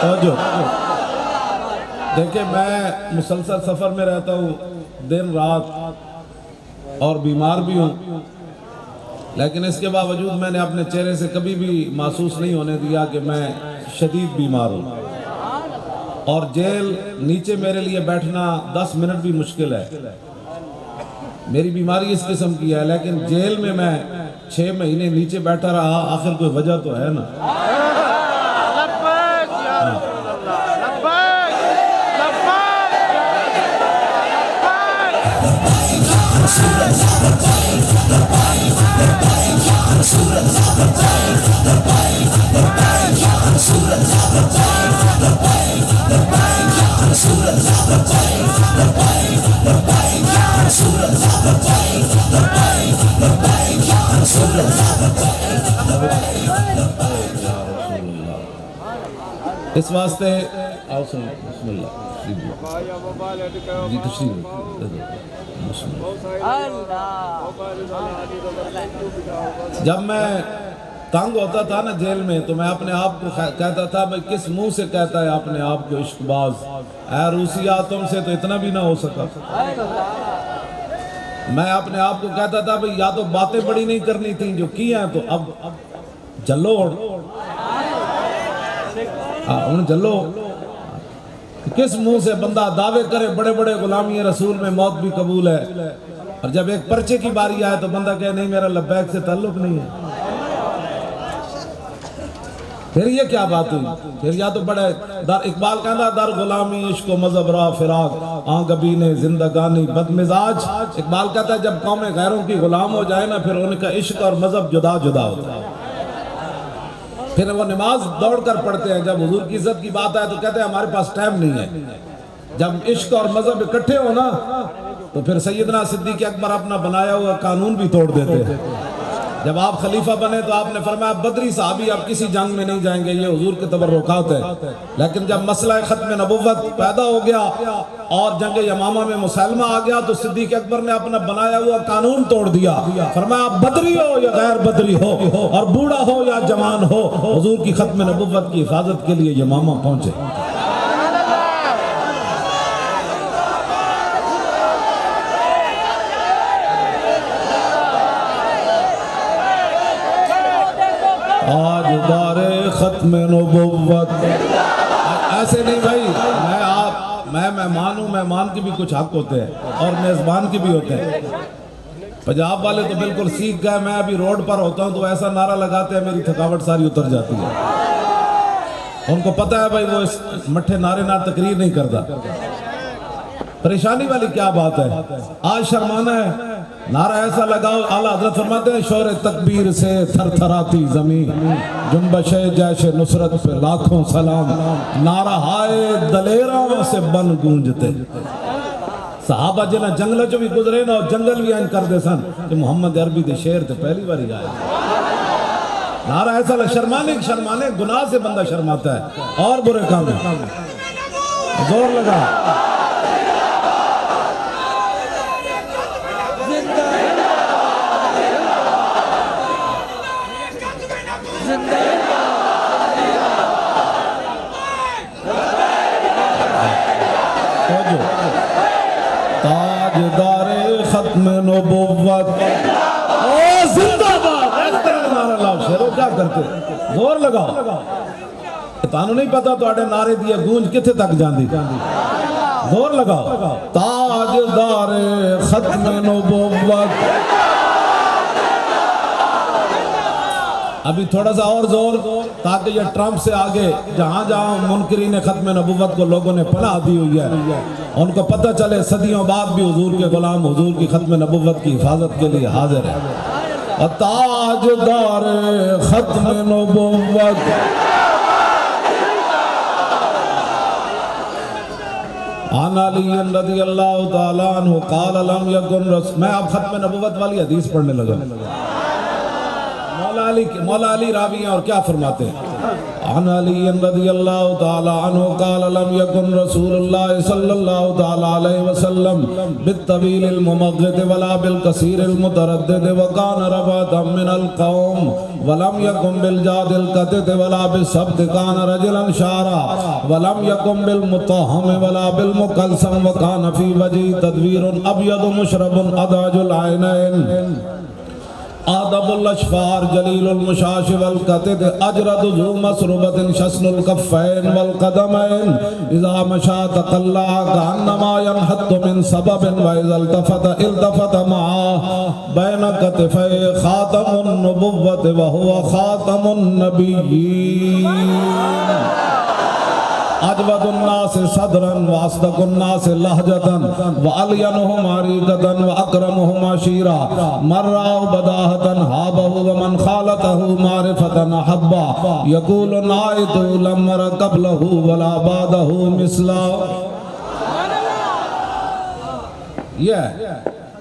توجہ دیکھیں، میں مسلسل سفر میں رہتا ہوں دن رات اور بیمار بھی ہوں، لیکن اس کے باوجود میں نے اپنے چہرے سے کبھی بھی محسوس نہیں ہونے دیا کہ میں شدید بیمار ہوں، اور جیل نیچے میرے لیے بیٹھنا 10 منٹ بھی مشکل ہے۔ میری بیماری اس قسم کی ہے، لیکن جیل میں 6 مہینے نیچے بیٹھا رہا، آخر کوئی وجہ تو ہے نا۔ اس واسطے آؤ سن، بسم اللہ جی تشریف۔ جب میں تنگ ہوتا تھا نا جیل میں تو میں اپنے آپ کو کہتا تھا بھئی کس منہ سے کہتا ہے اپنے آپ کو عشق باز، اے روسیہ تم سے تو اتنا بھی نہ ہو سکا۔ میں اپنے آپ کو کہتا تھا بھئی یا تو باتیں بڑی نہیں کرنی تھیں جو کی ہیں، تو اب جلو جلو کس منہ سے بندہ دعوے کرے بڑے بڑے غلامی رسول میں موت بھی قبول ہے، اور جب ایک پرچے کی باری آئے تو بندہ کہے نہیں میرا لبیک سے تعلق نہیں ہے۔ پھر یہ کیا بات ہوئی؟ پھر یا تو بڑے اقبال کہنا در غلامی عشق و مذہب را فراق آنگبین زندگانی بد مزاج۔ اقبال کہتا ہے جب قوم غیروں کی غلام ہو جائے نا پھر ان کا عشق اور مذہب جدا جدا ہوتا ہے، پھر وہ نماز دوڑ کر پڑھتے ہیں، جب حضور کی عزت کی بات آئے تو کہتے ہیں ہمارے پاس ٹائم نہیں ہے۔ جب عشق اور مذہب اکٹھے ہو نا تو پھر سیدنا صدیق اکبر اپنا بنایا ہوا قانون بھی توڑ دیتے ہیں۔ جب آپ خلیفہ بنے تو آپ نے فرمایا بدری صحابی اب کسی جنگ میں نہیں جائیں گے، یہ حضور کے تبرکات ہے۔ لیکن جب مسئلہ ختم نبوت پیدا ہو گیا اور جنگ یمامہ میں مسلمہ آ گیا تو صدیق اکبر نے اپنا بنایا ہوا قانون توڑ دیا، فرمایا بدری ہو یا غیر بدری ہو اور بوڑھا ہو یا جوان ہو، حضور کی ختم نبوت کی حفاظت کے لیے یمامہ پہنچے۔ آج دار ختم نبوت، ایسے نہیں بھائی، میں مہمان ہوں، مہمان کی بھی کچھ حق ہوتے ہیں اور میزبان کی بھی ہوتے ہیں۔ پنجاب والے تو بالکل سیکھ گئے، میں ابھی روڈ پر ہوتا ہوں تو ایسا نعرہ لگاتے ہیں میری تھکاوٹ ساری اتر جاتی ہے۔ ان کو پتہ ہے بھائی وہ اس مٹھے نعرے نہ تقریر نہیں کرتا۔ پریشانی والی کیا بات ہے؟ آج شرمانا ہے، نعرہ ایسا لگاؤ، اعلیٰ حضرت فرماتے ہیں شور تکبیر سے تھر تھراتی زمین، جنبش جیش نصرت پہ لاکھوں سلام، نعرہ ہائے دلیراں سے بن گونجتے۔ صحابہ جنہ جنگل جو بھی گزرے نا جنگل بھی آئین کر دے سن کہ محمد عربی دے شیر تے پہلی باری آئے۔ نعرہ ایسا لگا، شرمانے گناہ سے بندہ شرماتا ہے اور برے کام ہے۔ زور لگا تاجدار ختم نبوت زندہ باد، اس طرح نعرہ لاؤ شیرو، کیا کرتے زور لگاؤ، تانوں نہیں پتا تو آڑے نعرے دیا گونج کتے تک جاندی، زور لگاؤ تاجدار ختم نبوت۔ ابھی تھوڑا سا اور زور تاکہ یہ ٹرمپ سے آگے جہاں جہاں منکرین ختم نبوت کو لوگوں نے پناہ دی ہوئی ہے ان کو پتہ چلے صدیوں بعد بھی حضور کے غلام حضور کی ختم نبوت کی حفاظت کے لیے حاضر ہے۔ تاجدار ختم نبوت عن علی رضی اللہ تعالیٰ عنہ قال لم یکن رسول، میں اب ختم نبوت والی حدیث پڑھنے لگا۔ مولا علی راوی ہیں اور کیا فرماتے ہیں؟ عن علی رضی اللہ تعالی عنہ قال لم يكن رسول اللہ صلی اللہ تعالی علیہ وسلم بالطویل الممغد ولا بالقصیر المتردد وكان رفعة من القوم ولم يكن بالجاد القتت ولا بالسبت كان رجلا شعرا ولم يكن بالمطهم ولا بالمقلسم وكان في وجهه تدوير ابيض مشرب اداج العينين آدب الاشفار جلیل المشاش والقتد اجرد ذو مسربت شسن الکفین والقدمین اذا مشا تقلع کانما ینحط من سبب واذا التفت معا بین کتفی خاتم النبوت وهو خاتم النبیین اجود الناس صدرا واصدق الناس لہجتا وعلینہم عریدتا واکرمہم عشیرا من رآہ بداہتا حابہ ومن خالتہ معرفتا حبا یقول نائت لم مر قبلہ ولا بعدہ مثلا. یہ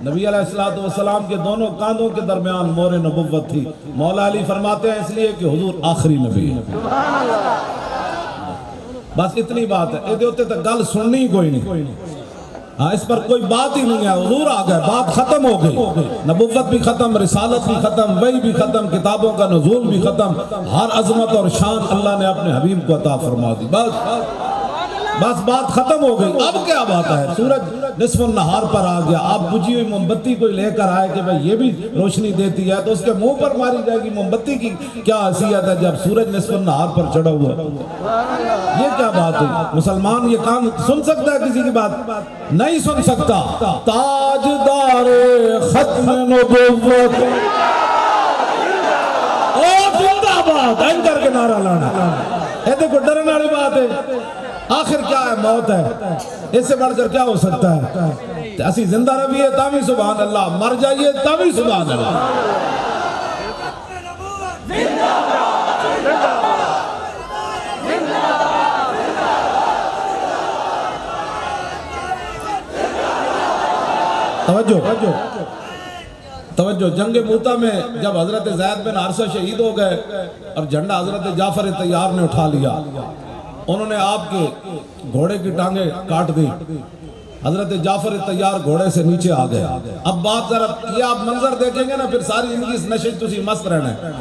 نبی علیہ السلام کے دونوں کاندھوں کے درمیان مور نبوت تھی. مولا علی فرماتے ہیں اس لیے کہ حضور آخری نبی ہے. بس اتنی بات ہے. یہ ہوتے تو گل سننی کوئی نہیں. ہاں اس پر کوئی بات ہی نہیں ہے. حضور آ گئے, بات ختم ہو گئی. نبوت بھی ختم, رسالت بھی ختم, وحی بھی ختم, کتابوں کا نزول بھی ختم. ہر عظمت اور شان اللہ نے اپنے حبیب کو عطا فرما دی. بس بات ختم ہو گئی. اب کیا بات ہے؟ سورج نصف النہار پر آ گیا. آپ بجھی ہوئی موم بتی کوئی لے کر آئے کہ بھئی یہ بھی روشنی دیتی ہے, تو اس کے منہ پر ماری جائے گی. موم بتی کی کیا حیثیت ہے جب سورج نصف النہار پر چڑھا ہوا؟ یہ کیا بات ہوئی؟ مسلمان یہ کام سن سکتا ہے کسی کی بات؟ نہیں سن سکتا. تاجدار ختم نبوت او زندہ باد این کر کے نعرہ لانا. یہ دیکھو ڈرنے والی بات ہے. آخر کیا ہے؟ موت ہے. اس سے بڑھ کر کیا ہو سکتا ہے؟ اسی زندہ رہیے تاوی سبحان اللہ, مر جائیے تاوی سبحان اللہ. توجہ. جنگ موتا میں جب حضرت زید بن حارثہ شہید ہو گئے اور جھنڈا حضرت جعفر طیار نے اٹھا لیا, انہوں نے آپ کے گھوڑے کی ٹانگیں کاٹ دی. حضرت جعفر طیار گھوڑے سے نیچے آ گئے. اب بات ذرا یہ آپ منظر دیکھیں گے نا, پھر ساری زندگی اس نشے تسی مست رہنا ہے.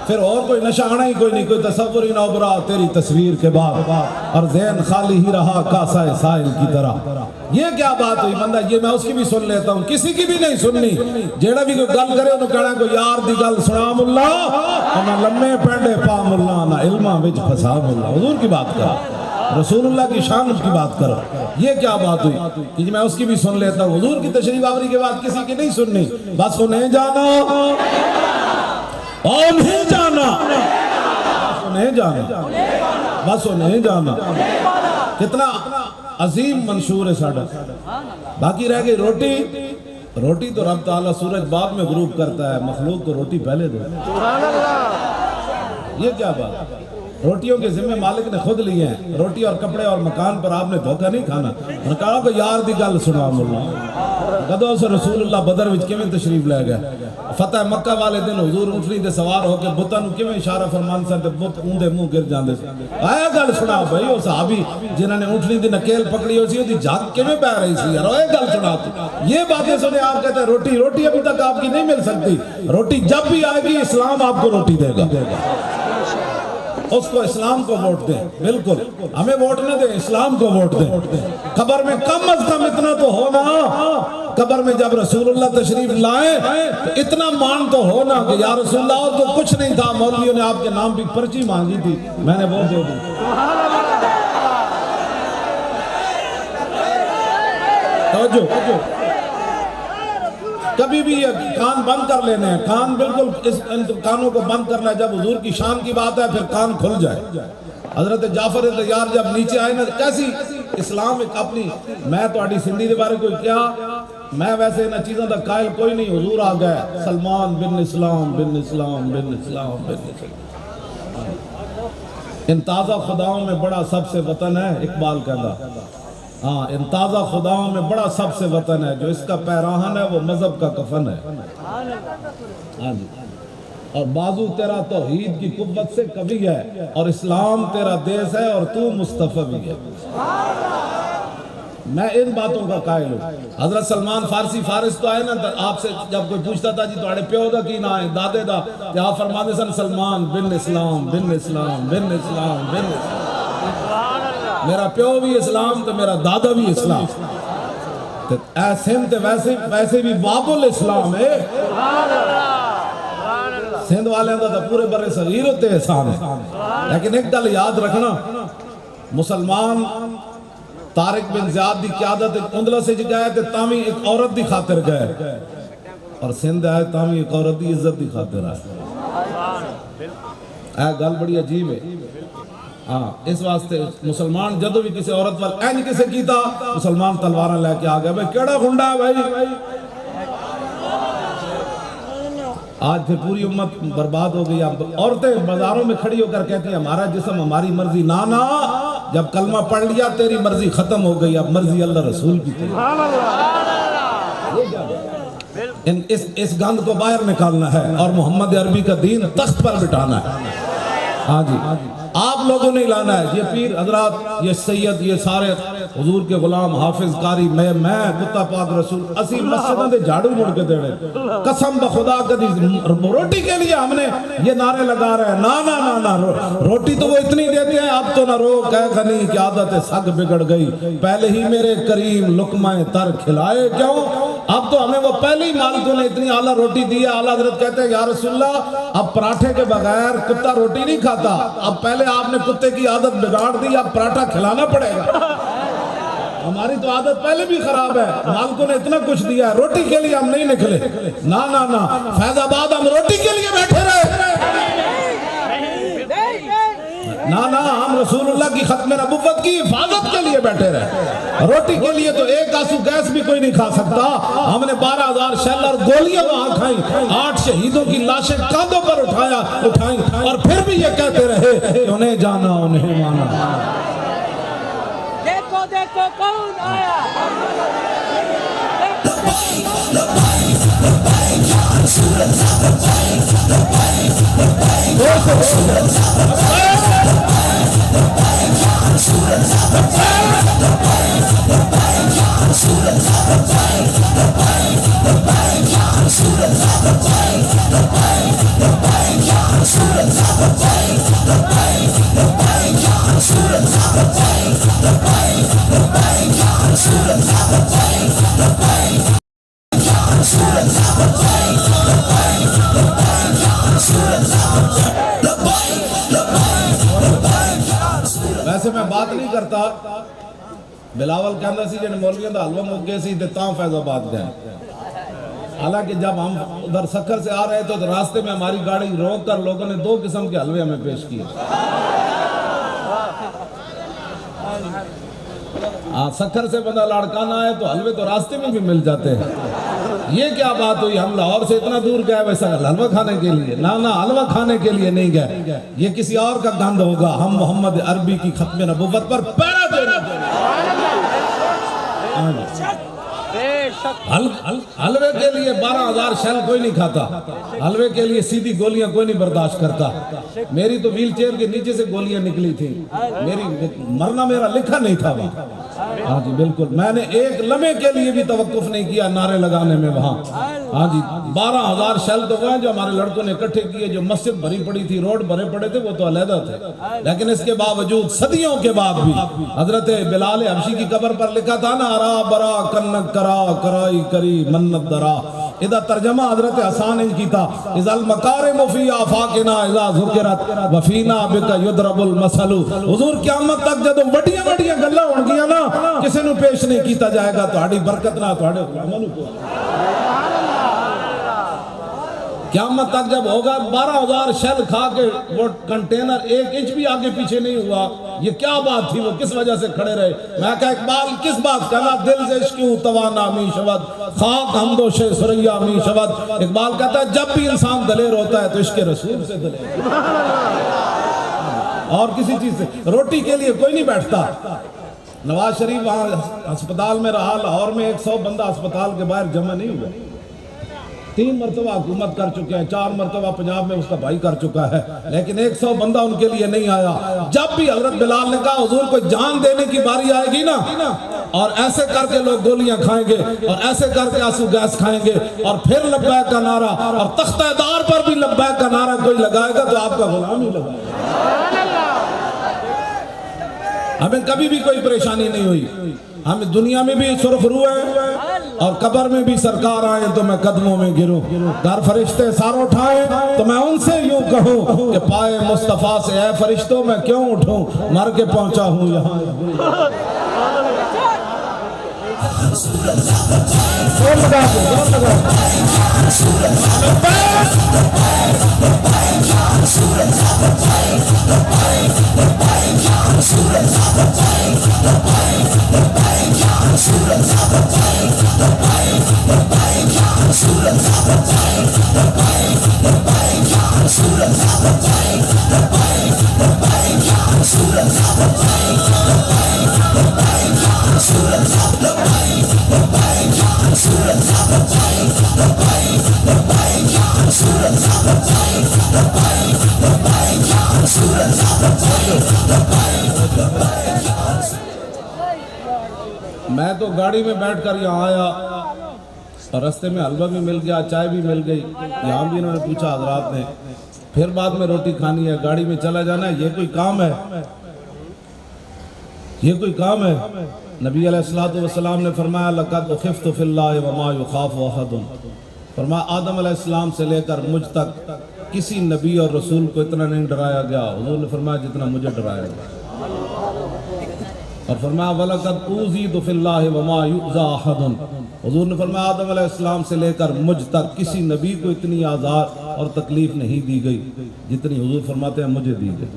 پھر اور کوئی نشہ آنا ہی کوئی نہیں. کوئی تصور ہی نہ ابھرا تیری تصویر کے بعد, اور ذہن خالی ہی رہا کاسہ سائل کی طرح. یہ کیا بات ہوئی بندہ؟ یہ میں اس کی بھی سن لیتا ہوں, کسی کی بھی نہیں سننی. جیڑا بھی کوئی گل کرے انہوں کہنا کوئی یار دی گل سنا ملا, نہ لمے پینڈے پا ملا, نہ علمہ وچ پھسا ملا. حضور کی بات کرو, رسول اللہ کی شان کی بات کرو. یہ کیا بات ہوئی کہ میں اس کی بھی سن لیتا ہوں. حضور کی تشریف آوری کے بعد کسی کی نہیں سننی. بس انہیں جانا انہیں جانا, انہیں جانا, بس انہیں جانا. کتنا عظیم منشور ہے ساڑھا. باقی رہ گئی روٹی. روٹی تو رب تعالیٰ سورج بعد میں غروب کرتا ہے, مخلوق کو روٹی پہلے دے. یہ کیا بات؟ روٹیوں کے ذمہ مالک نے خود لیے ہیں. روٹی اور کپڑے اور مکان پر آپ نے دھوکہ نہیں کھانا. انہوں نے کہا کہ یار دی گل سنا ملا. گدوں سے رسول اللہ بدر وچ کیویں تشریف لے گئے. فتح مکہ والے دن حضور اونٹنی دے سوار ہو کے بتاں نوں کیویں اشارہ فرمان سن تے بت اوندے منہ گر جاندے سن. آیا گل سنا بھائی, او صحابی جنہاں نے اونٹنی دی نکیل پکڑی ہوئی سی اودی جھاگ کیویں بہ رہی سی یار, اے گل سنا. یہ باتیں سنے آپ کہتے ہیں روٹی. روٹی ابھی تک آپ کی نہیں مل سکتی. روٹی جب بھی آئے گی اسلام آپ کو روٹی دے گا. اس کو اسلام کو ووٹ دیں. بالکل ہمیں ووٹ نہ دیں, اسلام کو ووٹ دیں. قبر میں کم از کم اتنا تو ہونا, قبر میں جب رسول اللہ تشریف لائے تو اتنا مان تو ہونا کہ یا رسول اللہ, اور تو کچھ نہیں تھا, مولویوں نے آپ کے نام بھی پرچی مانگی تھی, میں نے وہ دے دی. توجہ. کبھی بھی یہ کان بند کر لینے ہیں. کان بالکل ان کانوں کو بند کرنا ہے. جب حضور کی شان کی بات ہے پھر کان کھل جائے. حضرت جعفر طیار جب نیچے آئے نا, کیسی اسلام ایک اپنی, میں تو اڈی سندھی دے بارے کوئی کیا, میں ویسے نہ چیزوں دا قائل کوئی نہیں. حضور آ گئے, سلمان بن اسلام بن اسلام بن اسلام بن اسلام. ان تازہ خداؤں میں بڑا سب سے وطن ہے, اقبال کہتا. ہاں, ان تازہ خداؤں میں بڑا سب سے وطن ہے, جو اس کا پیراہن ہے وہ مذہب کا کفن ہے. ہاں جی, اور بازو تیرا توحید کی قوت سے قوی ہے، اور اسلام تیرا دیس ہے، اور تو مصطفی ہے۔ میں ان باتوں کا قائل ہوں۔ حضرت سلمان فارسی فارس تو آئے نا، آپ سے جب کوئی پوچھتا تھا جی تھوڑے پیو دا کی نام ہے، دادے دا، کہ آپ فرماتے سن سلمان بن اسلام بن اسلام بن اسلام بن اسلام، میرا پیو بھی اسلام تو میرا دادا بھی اسلام، اے سندھ ویسے بھی باب الاسلام ہے۔ سندھ والے دا تو پورے برے صغیر ہوتے احسان ہے، لیکن ایک گل یاد رکھنا، مسلمان طارق بن زیاد دی قیادت اندلس سے گئے تھے، تاوی ایک عورت دی خاطر گئے، اور سندھ آئے تاوی ایک عورت دی عزت دی خاطر آئے۔ اے گل بڑی عجیب ہے۔ ہاں، اس واسطے مسلمان جدو بھی کسی عورت وال اینج کسے کیتا، مسلمان تلواریں لے کے آگئے، بھئی کیڑا گھنڈا ہے بھائی؟ آج پھر پوری امت برباد ہو گئی۔ اب عورتیں بازاروں میں کھڑی ہو کر کہتی ہیں ہمارا جسم ہماری مرضی، نانا جب کلمہ پڑھ لیا تیری مرضی ختم ہو گئی، اب مرضی اللہ رسول کی تھی۔ اس گند کو باہر نکالنا ہے اور محمد عربی کا دین تخت پر بٹھانا ہے۔ ہاں جی، آپ لوگوں نے لانا ہے۔ یہ پیر حضرات، یہ سید، یہ سارے حضور کے غلام، حافظ قاری، میں کتا پاک رسول، اسی مسجدوں دے جھاڑو مڑ کے دے رہے، قسم بخدا کدی روٹی کے لیے ہم نے یہ نعرے لگا رہے ہیں، نا نا نا نا، روٹی تو وہ اتنی دیتے ہیں، اب تو نہ روک ہے غنی کی عادت سگ بگڑ گئی، پہلے ہی میرے کریم لقمہ تر کھلائے کیوں؟ اب تو ہمیں وہ پہلے ہی مالکوں نے اتنی اعلیٰ روٹی دی ہے۔ اعلیٰ حضرت کہتے ہیں یا رسول اللہ اب پراٹھے کے بغیر کتا روٹی نہیں کھاتا، اب پہلے آپ نے کتے کی عادت بگاڑ دی، اب پراٹھا کھلانا پڑے گا۔ ہماری تو عادت پہلے بھی خراب ہے، مالکوں نے اتنا کچھ دیا ہے، روٹی کے لیے ہم نہیں نکلے، نا نا نا، فیض آباد ہم روٹی کے لیے بیٹھے رہے، نا نا، ہم رسول اللہ کی ختم نبوت کی حفاظت کے لیے بیٹھے رہے۔ روٹی کے لیے تو ایک آنسو گیس بھی کوئی نہیں کھا سکتا، ہم نے 12,000 شیل اور گولیاں وہاں کھائیں، 8 شہیدوں کی لاشیں کاندھوں پر اٹھائیں، اور پھر بھی یہ کہتے رہے کہ انہیں جانا انہیں مانا۔ دیکھو دیکھو کون آیا، ویسے میں بات نہیں کرتا، بلاول کہندہ سی جن مولویوں دا حلوہ مک گئے سی تے تاں فیض آباد گئے۔ حالانکہ جب ہم ادھر سکھر سے آ رہے تو راستے میں ہماری گاڑی روک کر لوگوں نے 2 قسم کے حلوے ہمیں پیش کیے۔ سکھر سے بندہ لاڑکانہ آئے تو حلوے تو راستے میں بھی مل جاتے ہیں۔ یہ کیا بات ہوئی، ہم لاہور سے اتنا دور گئے ویسا حلوہ کھانے کے لیے؟ نا نا، حلوہ کھانے کے لیے نہیں گئے، یہ کسی اور کا گند ہوگا، ہم محمد عربی کی ختم نبوت پر پیرا دینا۔ حلوے کے لیے 12,000 شیل کوئی نہیں کھاتا، حلوے کے لیے سیدھی گولیاں کوئی نہیں برداشت کرتا۔ میری تو ویل چیئر کے نیچے سے گولیاں نکلی تھی، مرنا میرا لکھا نہیں تھا وہاں۔ ہاں جی بالکل، میں نے ایک لمحے کے لیے بھی توقف نہیں کیا نعرے لگانے میں وہاں۔ ہاں جی 12,000 شیل تو وہ ہیں جو ہمارے لڑکوں نے اکٹھے کیے، جو مسجد بھری پڑی تھی، روڈ بھرے پڑے تھے، وہ تو علیحدہ تھے، لیکن اس کے باوجود صدیوں کے بعد بھی حضرت بلال حبشی کی قبر پر لکھا تھا نا، ارا برا کنک کرا کرائی کری منت درا۔ ادھا ترجمہ حضرت حسان انج کی تھا، اذا المکارم فی آفاقنا اذا ذکرت وفینا بک یضرب المثل۔ حضور قیامت تک جدو بڑیاں بڑیاں گلاں ہون گیاں نا، کسی نو پیش نہیں کیتا جائے گا، تہاڈی برکت نہ تہاڈے غلاماں نو۔ قیامت تک جب ہوگا 12,000 شیل کھا کے وہ کنٹینر 1 انچ بھی آگے پیچھے نہیں ہوا، یہ کیا بات تھی، وہ کس وجہ سے کھڑے رہے؟ میں کہا اقبال کس بات کہنا، دل سے عشق توانا می شود خاک حمد و شے سریا می شود۔ اقبال کہتا ہے جب بھی انسان دلیر ہوتا ہے تو عشق رسول سے دلیر، اور کسی چیز سے۔ روٹی کے لیے کوئی نہیں بیٹھتا۔ نواز شریف وہاں ہسپتال میں رہا، لاہور میں 100 بندہ ہسپتال کے باہر جمع نہیں ہوا، 3 مرتبہ حکومت کر چکے ہیں، 4 مرتبہ پنجاب میں اس کا بھائی کر چکا ہے، لیکن 100 بندہ ان کے لیے نہیں آیا۔ جب بھی حضرت بلال نے کہا حضور کوئی جان دینے کی باری آئے گی نا، اور ایسے کر کے لوگ گولیاں کھائیں گے اور ایسے کر کے آنسو گیس کھائیں گے، اور پھر لبیک کا نعرہ، اور تختہ دار پر بھی لبیک کا نعرہ کوئی لگائے گا تو آپ کا غلام ہی لگائے گا۔ ہمیں کبھی بھی کوئی پریشانی نہیں ہوئی، ہم دنیا میں بھی سرخ رو ہیں اور قبر میں بھی سرکار آئیں تو میں قدموں میں گروں، در فرشتے سار اٹھائیں تو میں ان سے یوں کہوں کہ پائے مصطفیٰ سے اے فرشتوں میں کیوں اٹھوں، مر کے پہنچا ہوں یہاں۔ میں تو گاڑی میں بیٹھ کر یہاں آیا اور رستے میں حلوہ بھی مل گیا، چائے بھی مل گئی، یہاں بھی انہوں نے پوچھا حضرات نے، پھر بعد میں روٹی کھانی ہے، گاڑی میں چلا جانا ہے، یہ کوئی کام ہے؟ یہ کوئی کام ہے؟ نبی علیہ السلام نے فرمایا لَقَدْ خِفْتُ فِي اللَّهِ وَمَا يُخَافُ أَحَدٌ، فرمایا آدم علیہ السلام سے لے کر مجھ تک کسی نبی اور رسول کو اتنا نہیں ڈرایا گیا، حضور نے فرمایا جتنا مجھے ڈرایا گیا، اور فرمایا وَلَقَدْ أُوذِيتُ فِي اللَّهِ وَمَا يُؤْذَى أَحَدٌ، حضور نے فرمایا آدم علیہ السلام سے لے کر مجھ تک کسی نبی کو اتنی آزار اور تکلیف نہیں دی گئی جتنی حضور فرماتے ہیں مجھے دی گئی۔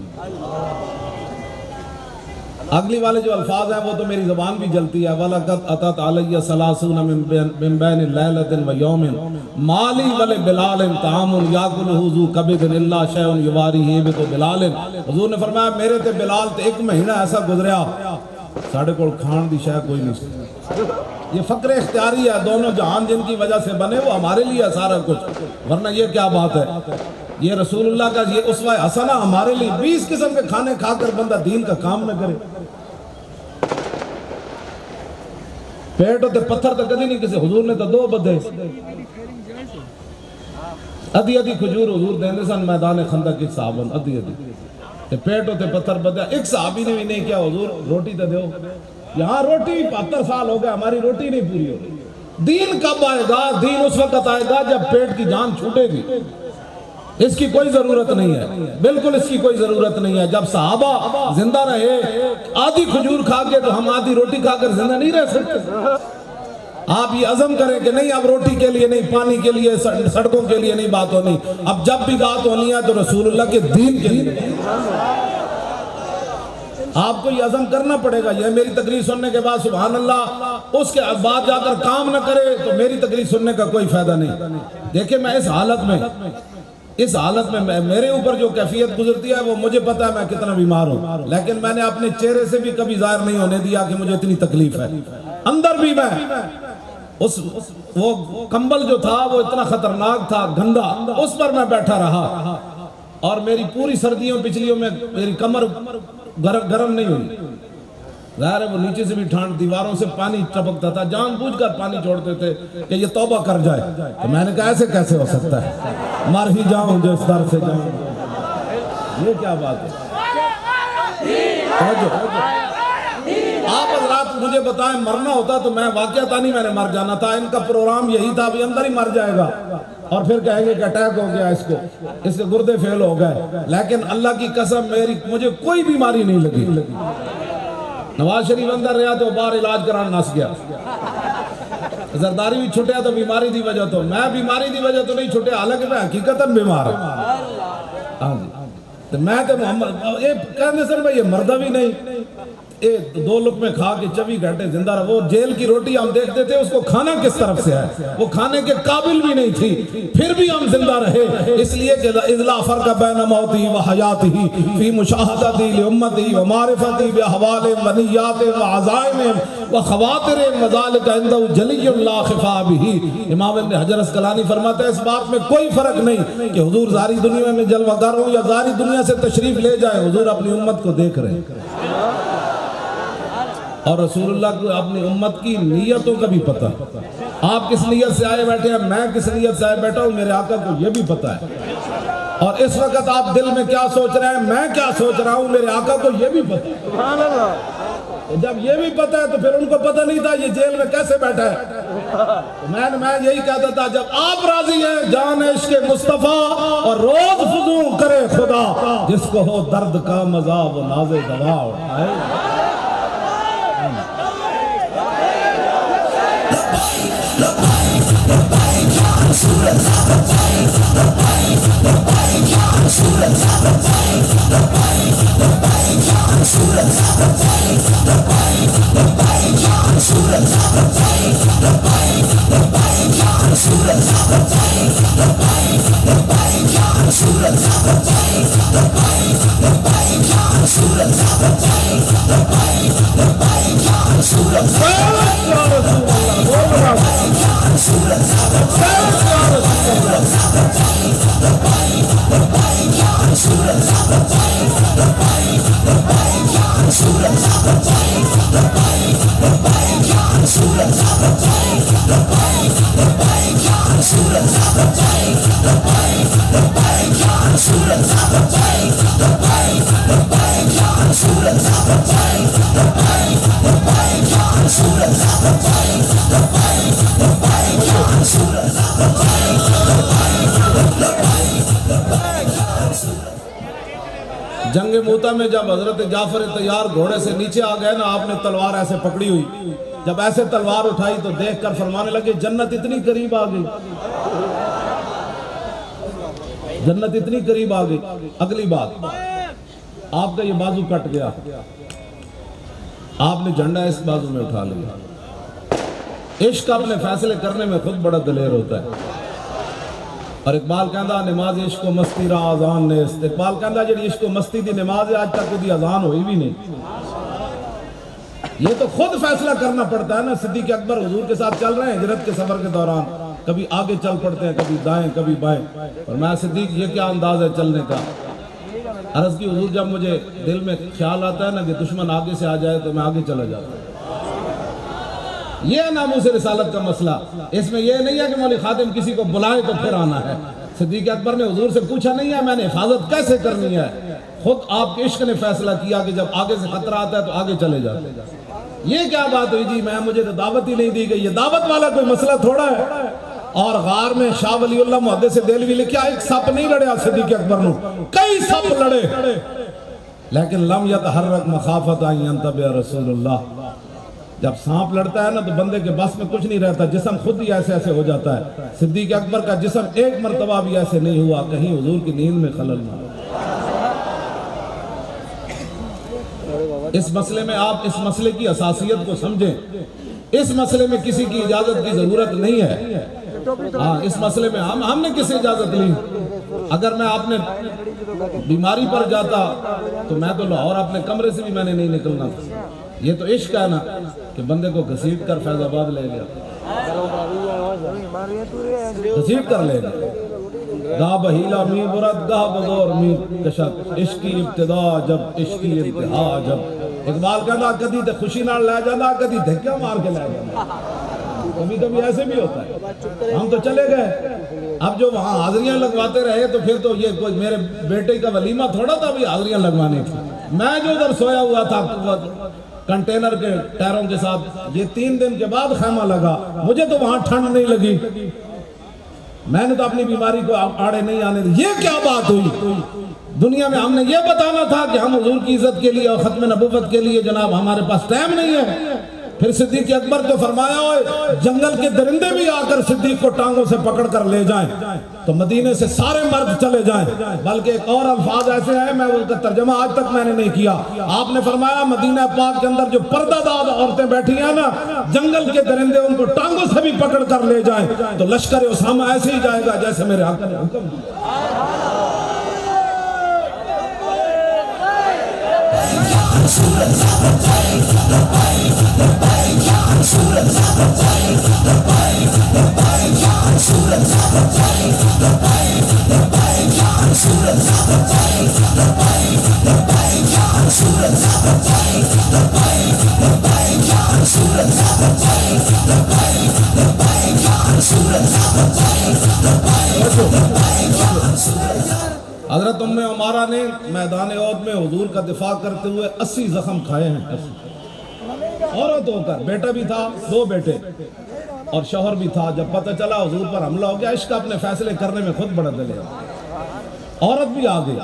اگلی والے جو الفاظ ہیں وہ تو میری زبان بھی جلتی ہے، وَلَقَدْ أَتَتْ عَلَيَّ ثَلَاثُونَ مِن بَيْنِ لَيْلَةٍ وَيَوْمٍ مَا لِي وَلِبِلَالٍ طَعَامٌ يَأْكُلُهُ ذُو كَبِدٍ إِلَّا شَيْءٌ يُوَارِيهِ بِهِ بِلَالٍ، حضور نے فرمایا میرے تے بلال تے 1 مہینہ ایسا گزریا ساڑھے کو کھان دی شے کوئی نہیں۔ یہ فقر اختیاری ہے، دونوں جہان جن کی وجہ سے بنے وہ ہمارے لیے سارا کچھ، ورنہ یہ کیا بات ہے؟ یہ رسول اللہ کا یہ اسوہ حسنہ ہمارے لیے، 20 قسم کے کھانے کھا کر بندہ دین کا کام نہ کرے، پیٹ ہوتے پتھر تو کدی نہیں کسی، حضور نے تو 2 بدھے، ادھی ادھی کھجور حضور دیندے سن میدان خندق کی صحابن، ادھی ادھی پیٹ ہوتے پتھر بدھے، ایک صحابی نے بھی نہیں کیا حضور روٹی تو دیو، یہاں روٹی 72 سال ہو گئے ہماری روٹی نہیں پوری ہو رہی۔ دین کب آئے گا؟ دین اس وقت آئے گا جب پیٹ کی جان چھوٹے گی، اس کی کوئی ضرورت نہیں ہے، بالکل اس کی کوئی ضرورت نہیں ہے۔ جب صحابہ زندہ رہے آدھی کھجور کھا کے تو ہم آدھی روٹی کھا کر زندہ نہیں رہ سکتے۔ آپ یہ عزم کریں کہ نہیں اب روٹی کے لیے نہیں، پانی کے لیے، سڑکوں کے لیے نہیں بات ہونی، اب جب بھی بات ہونی ہے تو رسول اللہ کے دین کے لیے آپ کو یہ عزم کرنا پڑے گا۔ یہ میری تقریر سننے کے بعد سبحان اللہ اس کے بعد جا کر کام نہ کرے تو میری تقریر سننے کا کوئی فائدہ نہیں۔ دیکھیں میں اس حالت میں میرے اوپر جو کیفیت گزرتی ہے وہ مجھے پتا ہے میں کتنا بیمار ہوں، لیکن میں نے اپنے چہرے سے بھی کبھی ظاہر نہیں ہونے دیا کہ مجھے اتنی تکلیف ہے۔ اندر بھی میں وہ کمبل جو تھا وہ اتنا خطرناک تھا، گندا، اس پر میں بیٹھا رہا اور میری پوری سردیوں پچھلیوں میں میری کمر گرم نہیں ہوئی، ظاہر ہے وہ نیچے سے بھی ٹھنڈ، دیواروں سے پانی ٹپکتا تھا، جان بوجھ کر پانی چھوڑتے تھے کہ یہ توبہ کر جائے، تو میں نے کہا ایسے کیسے ہو سکتا ہے، مر ہی جاؤں جو اس در سے جاؤں، یہ کیا بات ہے؟ آپ حضرات مجھے بتائیں مرنا ہوتا تو میں واقعہ نہیں میں نے مر جانا تھا، ان کا پروگرام یہی تھا بھی اندر ہی مر جائے گا اور پھر کہیں گے کہ اٹیک ہو گیا اس کے گردے فیل ہو گئے، لیکن اللہ کی قسم مجھے کوئی بیماری نہیں لگی۔ نواز شریف اندر رہا تو باہر علاج کرانا نس گیا، زرداری بھی چھٹیا تو بیماری دی وجہ تو، میں بیماری دی وجہ تو نہیں چھٹیا، حالانکہ میں حقیقتاً بیمار ہوں۔ تو میں تو محمد کہنے سر میں یہ مردہ بھی نہیں، دو لقمے کھا کے 24 گھنٹے زندہ رہا. وہ جیل کی روٹی ہم دیکھتے تھے اس کو کھانا کس طرف سے ہے, وہ کھانے کے قابل بھی نہیں تھی, پھر بھی ہم زندہ رہے, اس لیے کہ اذلا فرق بین موتی و حیاتی فی مشاہدتی لامتی و معرفتی باحوال و نیات و عزائم و خواتر و ذلک عنده جلی لا خفا به. امام ابن حجر اسقلانی فرماتا ہے اس بات میں کوئی فرق نہیں کہ حضور ظاہری دنیا میں جلوہ گر ہوں یا ظاہری دنیا سے تشریف لے جائے, حضور اپنی امت کو دیکھ رہے ہیں. اور رسول اللہ کو اپنی امت کی نیتوں کا بھی پتہ, آپ کس نیت سے آئے بیٹھے ہیں, میں کس نیت سے آئے بیٹھا ہوں, میرے آقا کو یہ بھی پتہ ہے. اور اس وقت آپ دل میں کیا سوچ رہے ہیں, میں کیا سوچ رہا ہوں, میرے آقا کو یہ بھی پتہ ہے. جب یہ بھی پتہ ہے تو پھر ان کو پتہ نہیں تھا یہ جیل میں کیسے بیٹھا ہے. میں یہی کہتا تھا جب آپ راضی ہیں جان عشق مصطفیٰ اور روز فضو کرے خدا, جس کو ہو درد کا مزہ وہ ناز دوا اٹھائے. جنگ موتا میں جب حضرت جعفر طیار گھوڑے سے نیچے آ گئے نا, آپ نے تلوار ایسے پکڑی ہوئی, جب ایسے تلوار اٹھائی تو دیکھ کر فرمانے لگے جنت اتنی قریب آ گئی, جنت اتنی قریب آ گئی. اگلی بات, آپ کا یہ بازو کٹ گیا, آپ نے جھنڈا اس بازو میں اٹھا لیا. عشق اپنے فیصلے کرنے میں خود بڑا دلیر ہوتا ہے. اور اقبال کہندا نماز عشق و مستی را آزان نیست. اقبال کہندا جڑی عشق و مستی دی نماز ہے آج تک کوئی اذان ہوئی بھی نہیں. یہ تو خود فیصلہ کرنا پڑتا ہے نا. صدیق اکبر حضور کے ساتھ چل رہے ہیں ہجرت کے سفر کے دوران, کبھی آگے چل پڑتے ہیں, کبھی دائیں کبھی بائیں. اور میں صدیق یہ کیا انداز ہے چلنے کا. عرض کی حضور جب مجھے دل میں خیال آتا ہے نا کہ دشمن آگے سے آ جائے تو میں آگے چلا جاتا ہوں. یہ ہے ناموس رسالت کا مسئلہ. اس میں یہ نہیں ہے کہ مولوی خادم کسی کو بلائے تو پھر آنا ہے. صدیق اکبر نے حضور سے پوچھا نہیں ہے میں نے حفاظت کیسے کرنی ہے, خود آپ کے عشق نے فیصلہ کیا کہ جب آگے سے خطرہ آتا ہے تو آگے چلے جاتے ہیں. یہ کیا بات ہوئی جی, مجھے تو دعوت ہی نہیں دی گئی. یہ دعوت والا کوئی مسئلہ تھوڑا ہے. اور غار میں شاہ ولی اللہ محدث دہلوی لکھا ایک سپ نہیں لڑیا صدیق اکبر نو, کئی سپ لڑے, لیکن لم یتحرک مخافت ان ینتبہ رسول اللہ. جب سانپ لڑتا ہے نا تو بندے کے بس میں کچھ نہیں رہتا, جسم خود ہی ایسے ایسے ہو جاتا ہے. صدیق اکبر کا جسم ایک مرتبہ بھی ایسے نہیں ہوا کہیں حضور کی نیند میں خلل نہ. اس مسئلے میں آپ اس مسئلے کی اساسیت کو سمجھیں. اس مسئلے میں کسی کی اجازت کی ضرورت نہیں ہے. ہاں, اس مسئلے میں ہم نے کسی اجازت لی. اگر میں آپ نے بیماری پر جاتا تو میں تو لاہور اپنے کمرے سے بھی میں نے نہیں نکلنا تھا. یہ تو عشق ہے نا کہ بندے کو گھسیٹ کر فیض آباد لے گیا, گھسیٹ کر لے گیا. گاہ بہیلا می برد گاہ بزور می کشت, عشق کی ابتدا جب عشق کی انتہا جب. اقبال کہنا کدی تے خوشی نال لے جانا, کدی دھکیا مار کے لے جانا. کبھی کبھی ایسے بھی ہوتا ہے. ہم تو چلے گئے, اب جو وہاں حاضریاں لگواتے رہے تو پھر تو یہ کوئی میرے بیٹے کا ولیمہ تھوڑا تھا بھی حاضریاں لگوانے تھی. میں جو ادھر سویا ہوا تھا کنٹینر کے ٹائروں کے ساتھ, یہ 3 دن کے بعد خیمہ لگا. مجھے تو وہاں ٹھنڈ نہیں لگی, میں نے تو اپنی بیماری کو آڑے نہیں آنے دی. یہ کیا بات ہوئی؟ دنیا میں ہم نے یہ بتانا تھا کہ ہم حضور کی عزت کے لیے اور ختم نبوت کے لیے جناب ہمارے پاس ٹائم نہیں ہے. پھر صدیق اکبر تو فرمایا ہوئے جنگل کے درندے بھی آ کر صدیق کو ٹانگوں سے پکڑ کر لے جائیں تو مدینے سے سارے مرد چلے جائیں. بلکہ ایک اور الفاظ ایسے ہیں میں اس کا ترجمہ آج تک میں نے نہیں کیا. آپ نے فرمایا مدینہ پاک کے اندر جو پردہ دار عورتیں بیٹھی ہیں نا جنگل کے درندے ان کو ٹانگوں سے بھی پکڑ کر لے جائیں تو لشکر اسامہ ایسے ہی جائے گا جیسے میرے آقا نے حکم دیا. حضرت ام عمارہ نے میدان احد میں حضور کا دفاع کرتے ہوئے 80 زخم کھائے ہیں. عورت ہو کر بیٹا بھی تھا 2 بیٹے اور شوہر بھی تھا. جب پتہ چلا حضور پر حملہ ہو گیا عشق اپنے فیصلے کرنے میں خود بڑا دلیر عورت بھی آ گئی.